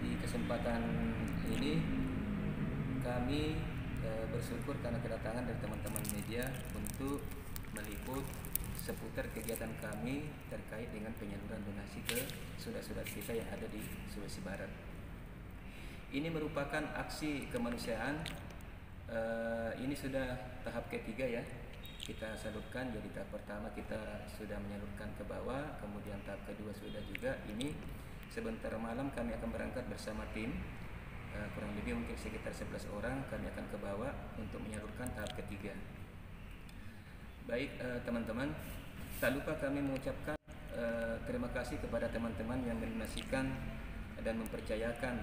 di kesempatan ini kami bersyukur karena kedatangan dari teman-teman media untuk meliput seputar kegiatan kami terkait dengan penyaluran donasi ke saudara-saudara kita yang ada di Sulawesi Barat. Ini merupakan aksi kemanusiaan. Ini sudah tahap ketiga ya, kita salurkan. Jadi tahap pertama kita sudah menyalurkan ke bawah, kemudian tahap kedua sudah juga. Ini sebentar malam kami akan berangkat bersama tim, kurang lebih mungkin sekitar 11 orang. Kami akan ke bawah untuk menyalurkan tahap ketiga. Baik teman-teman, tak lupa kami mengucapkan terima kasih kepada teman-teman yang mendonasikan dan mempercayakan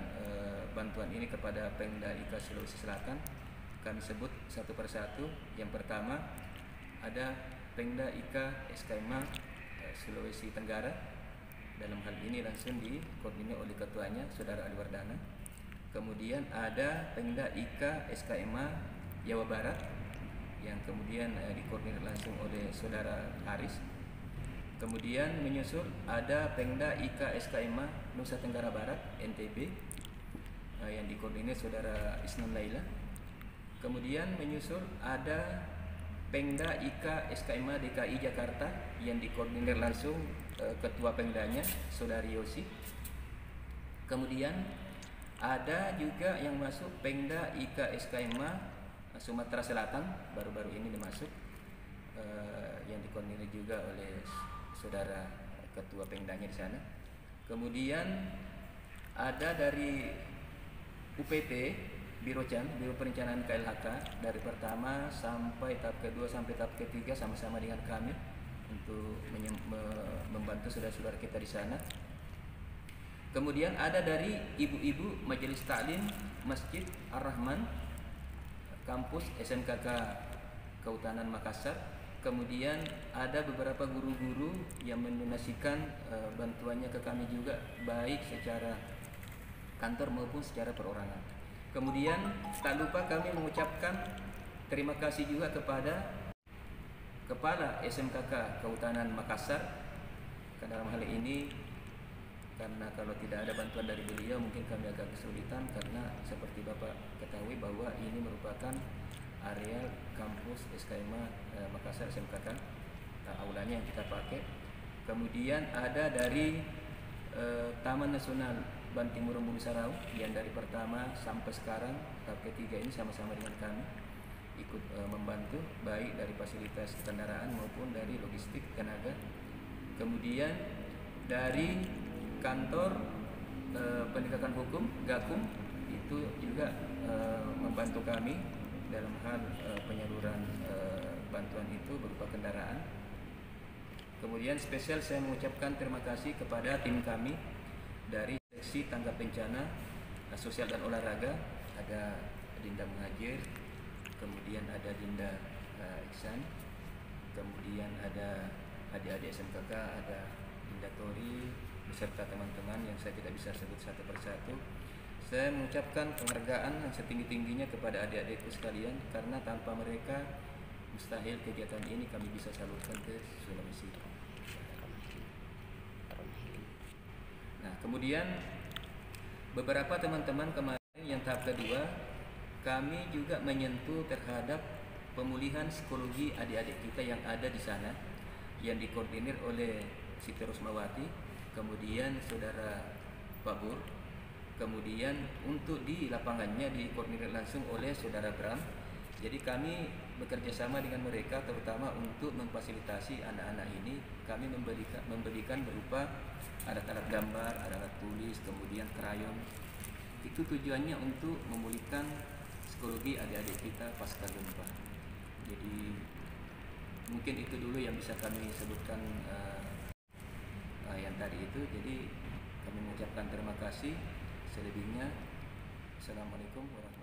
bantuan ini kepada Pemda IKA Sulawesi Selatan. Kami sebut satu persatu. Yang pertama ada Pemda IKA SKMA Sulawesi Tenggara. Dalam hal ini langsung dikoordinir oleh ketuanya Saudara Ali Wardana. Kemudian ada Pemda IKA SKMA Jawa Barat yang kemudian dikoordinir langsung oleh Saudara Haris. Kemudian menyusul ada Pemda IKA SKMA Nusa Tenggara Barat NTB yang dikoordinir Saudara Isnan Laila. Kemudian menyusul ada Pemda IKA SKMA DKI Jakarta yang dikoordinir langsung Ketua Pemdanya Saudari Yosi. Kemudian ada juga yang masuk Pemda IKA SKMA Sumatera Selatan, baru-baru ini dimasuk, yang dikoordinir juga oleh Saudara Ketua Pemdanya di sana. Kemudian ada dari UPT Biro Perencanaan KLHK, dari pertama sampai tahap kedua sampai tahap ketiga sama-sama dengan kami untuk membantu saudara-saudara kita di sana. Kemudian ada dari ibu-ibu Majelis Taklim Masjid Ar-Rahman kampus SMKK Kehutanan Makassar. Kemudian ada beberapa guru-guru yang mendonasikan bantuannya ke kami juga, baik secara kantor maupun secara perorangan. Kemudian tak lupa kami mengucapkan terima kasih juga kepada Kepala SMKK Kehutanan Makassar. Dalam hal ini, karena kalau tidak ada bantuan dari beliau mungkin kami agak kesulitan, karena seperti Bapak ketahui bahwa ini merupakan area kampus SKMA Makassar SMKK, aulanya yang kita pakai. Kemudian ada dari Taman Nasional Bantimurung Bumi Sarau yang dari pertama sampai sekarang tahap ketiga ini sama-sama dengan kami ikut membantu, baik dari fasilitas kendaraan maupun dari logistik tenaga. Kemudian dari kantor pendidikan hukum Gakum itu juga membantu kami dalam hal penyaluran bantuan itu berupa kendaraan. Kemudian spesial saya mengucapkan terima kasih kepada tim kami dari seksi tanggap bencana sosial dan olahraga. Ada Dinda Muhajir, kemudian ada Dinda Iksan, kemudian ada adik-adik SMKK, ada Dinda Tori, beserta teman-teman yang saya tidak bisa sebut satu persatu. Saya mengucapkan penghargaan yang setinggi-tingginya kepada adik-adikku sekalian, karena tanpa mereka mustahil kegiatan ini kami bisa salurkan ke Sulawesi. Nah, kemudian beberapa teman-teman kemarin yang tahap kedua, kami juga menyentuh terhadap pemulihan psikologi adik-adik kita yang ada di sana, yang dikoordinir oleh Siti Rusmawati, kemudian Saudara Babur, kemudian untuk di lapangannya dikoordinir langsung oleh Saudara Bram. Jadi kami bekerja sama dengan mereka, terutama untuk memfasilitasi anak-anak ini. Kami memberikan berupa alat-alat gambar, alat-alat tulis, kemudian krayon. Itu tujuannya untuk memulihkan psikologi adik-adik kita pasca gempa. Jadi mungkin itu dulu yang bisa kami sebutkan yang tadi itu. Jadi kami mengucapkan terima kasih. Selebihnya, Assalamualaikum warahmatullahi wabarakatuh.